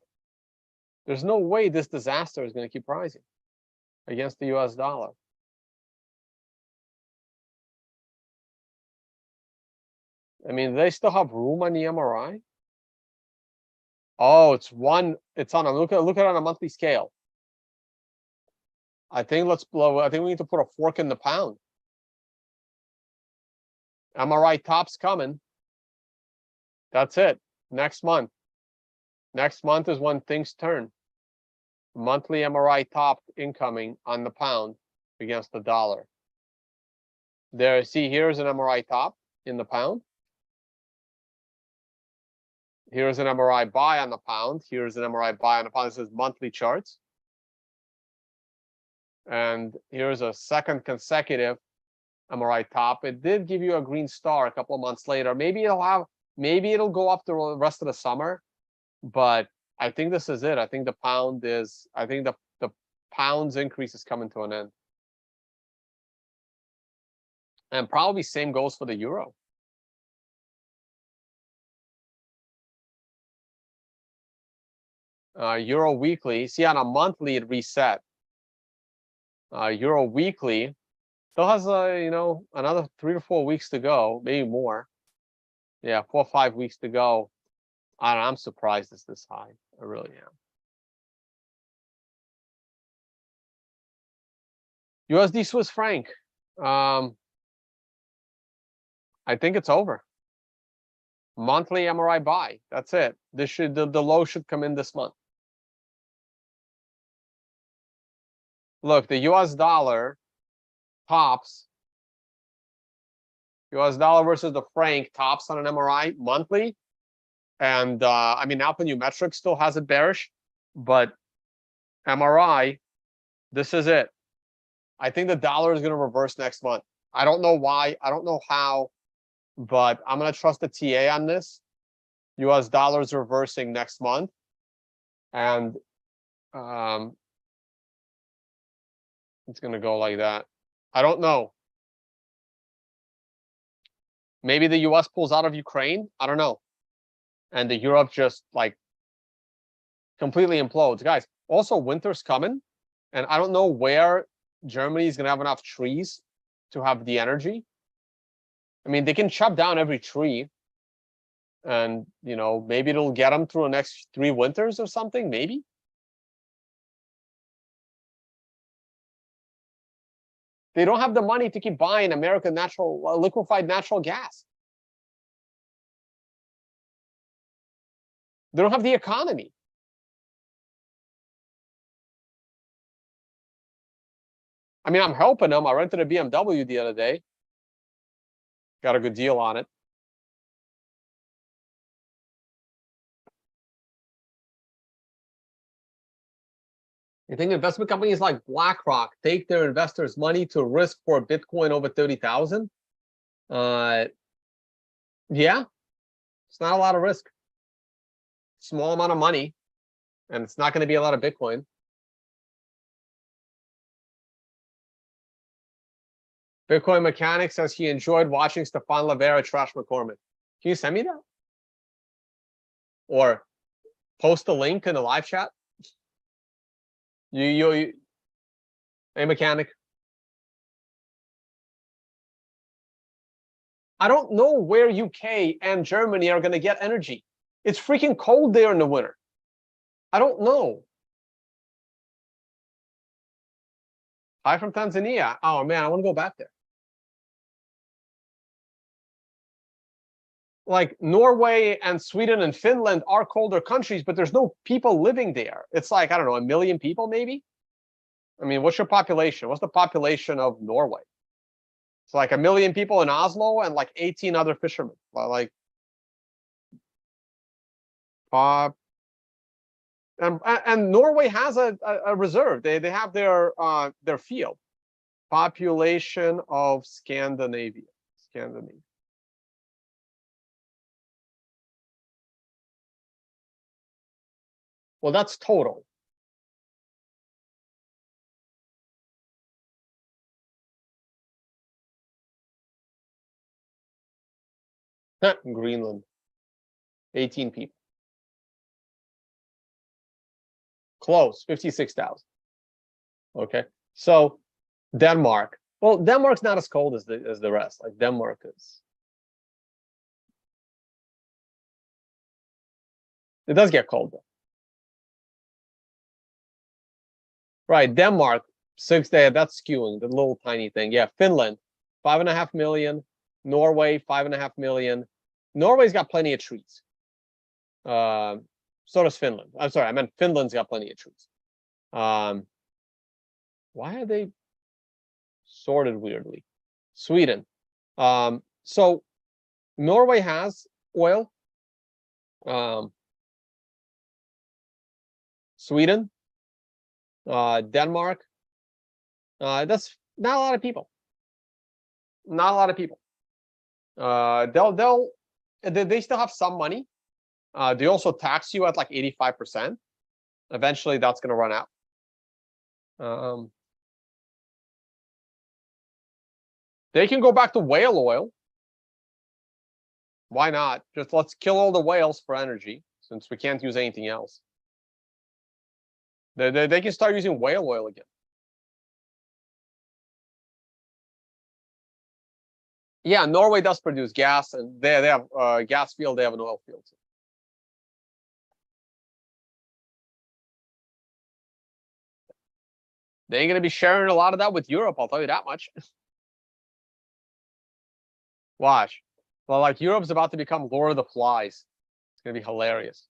There's no way this disaster is going to keep rising against the US dollar. I mean, they still have room on the MRI. Oh, it's on a look at it on a monthly scale. I think I think we need to put a fork in the pound. MRI top's coming. That's it. Next month. Next month is when things turn. Monthly MRI top incoming on the pound against the dollar. There, see, here's an MRI top in the pound. Here's an MRI buy on the pound. Here's an MRI buy on the pound. This is monthly charts. And here's a second consecutive MRI top. It did give you a green star a couple of months later. Maybe it'll go up the rest of the summer, but I think this is it. I think the pound's increase is coming to an end. And probably same goes for the euro. Euro weekly, see, on a monthly it reset. Euro weekly still has another 3 to 4 weeks to go, maybe more. Yeah, 4 or 5 weeks to go. I'm surprised it's this high. I really am. USD Swiss franc. I think it's over. Monthly MRI buy. That's it. The low should come in this month. Look, the US dollar tops. US dollar versus the franc tops on an MRI monthly. And I mean, alphanumetric still has it bearish, but MRI, this is it. I think the dollar is going to reverse next month. I don't know why. I don't know how, but I'm going to trust the TA on this. US dollars reversing next month. And it's going to go like that. I don't know. Maybe the US pulls out of Ukraine. I don't know. And the Europe just like completely implodes. Guys, also winter's coming. And I don't know where Germany is going to have enough trees to have the energy. I mean, they can chop down every tree. And, maybe it'll get them through the next 3 winters or something, maybe. They don't have the money to keep buying American liquefied natural gas. They don't have the economy. I mean, I'm helping them. I rented a BMW the other day. Got a good deal on it. You think investment companies like BlackRock take their investors' money to risk for Bitcoin over 30,000? Yeah, it's not a lot of risk. Small amount of money, and it's not going to be a lot of Bitcoin. Bitcoin Mechanic says he enjoyed watching Stefan Lavera trash McCormick. Can you send me that? Or post the link in the live chat? Hey, Mechanic. I don't know where UK and Germany are going to get energy. It's freaking cold there in the winter. I don't know. Hi from Tanzania. Oh, man, I want to go back there. Like Norway and Sweden and Finland are colder countries, but there's no people living there. It's like, I don't know, 1 million people maybe? I mean, what's your population? What's the population of Norway? It's like 1 million people in Oslo and like 18 other fishermen. Like, and Norway has a reserve. They have their field. Population of Scandinavia. Well, that's total. Greenland. 18 people. Close, 56,000. Okay, so Denmark. Well, Denmark's not as cold as the rest. Like Denmark is. It does get cold though. Right, Denmark, 6 day. That's skewing the little tiny thing. Yeah, Finland, 5.5 million. Norway, 5.5 million. Norway's got plenty of trees. So does Finland. I'm sorry, I meant Finland's got plenty of trees. Why are they sorted weirdly? Sweden. So Norway has oil. Sweden, Denmark. That's not a lot of people. Not a lot of people. They still have some money. They also tax you at like 85%. Eventually, that's going to run out. They can go back to whale oil. Why not? Just let's kill all the whales for energy, since we can't use anything else. They can start using whale oil again. Yeah, Norway does produce gas, and they have a gas field. They have an oil field. They ain't gonna be sharing a lot of that with Europe. I'll tell you that much. Watch. Well, like Europe's about to become Lord of the Flies. It's gonna be hilarious.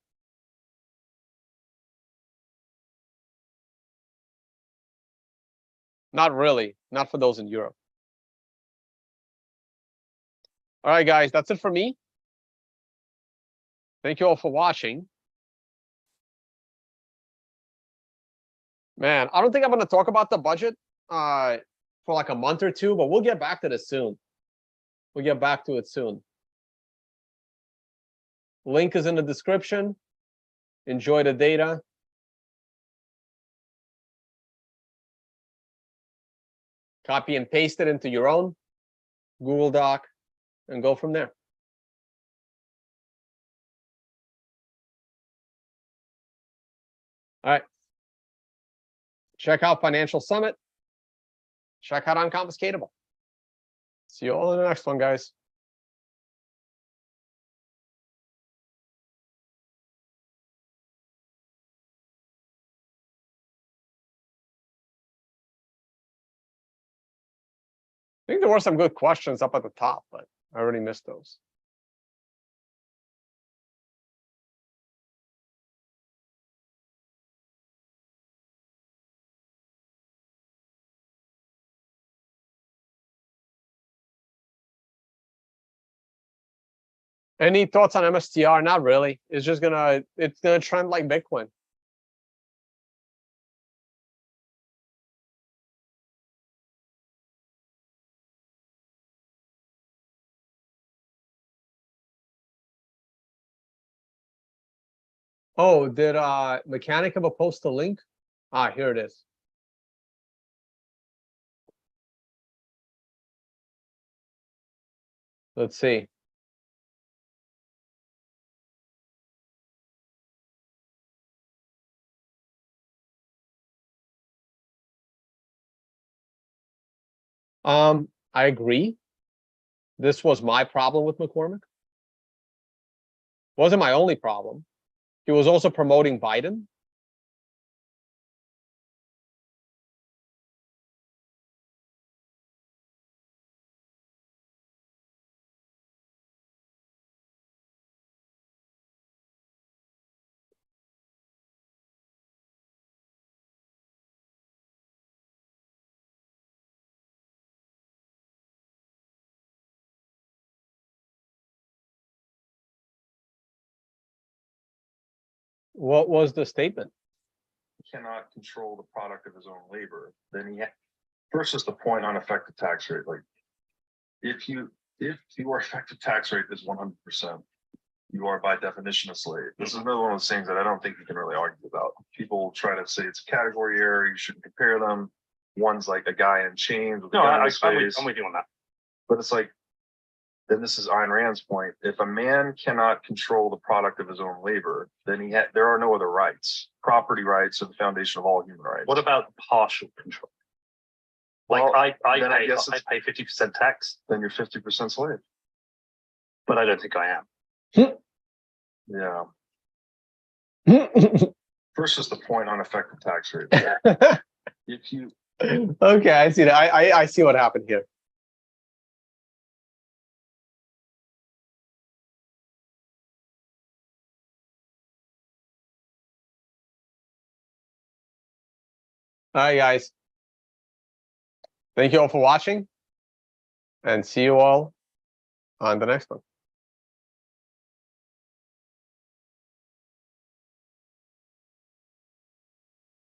Not really. Not for those in Europe. All right, guys, that's it for me. Thank you all for watching. Man, I don't think I'm going to talk about the budget for like a month or two, but we'll get back to this soon. We'll get back to it soon. Link is in the description. Enjoy the data. Copy and paste it into your own Google Doc and go from there. All right. Check out Financial Summit. Check out Unconfiscatable. See you all in the next one, guys. I think there were some good questions up at the top, but I already missed those. Any thoughts on MSTR? Not really. It's gonna trend like Bitcoin. Oh, did Mechanic have a post a link? Ah, here it is. Let's see. I agree. This was my problem with McCormick. Wasn't my only problem. He was also promoting Biden. What was the statement? Cannot control the product of his own labor, then first is the point on effective tax rate. Like if your effective tax rate is 100%, you are by definition a slave. This is another one of those things that I don't think you can really argue about. People try to say it's a category error, you shouldn't compare them. One's like a guy in chains with a No, gun in I'm his face. with you on that. But it's like, and this is Ayn Rand's point, if a man cannot control the product of his own labor, then there are no other rights. Property rights are the foundation of all human rights. What about partial control? Like Well, I then I guess pay 50% tax, Then you're 50% slave. but I don't think I am. Yeah. First is the point on effective tax rate. If you Okay, I see that. I see what happened here. All right, guys. Thank you all for watching, and see you all on the next one.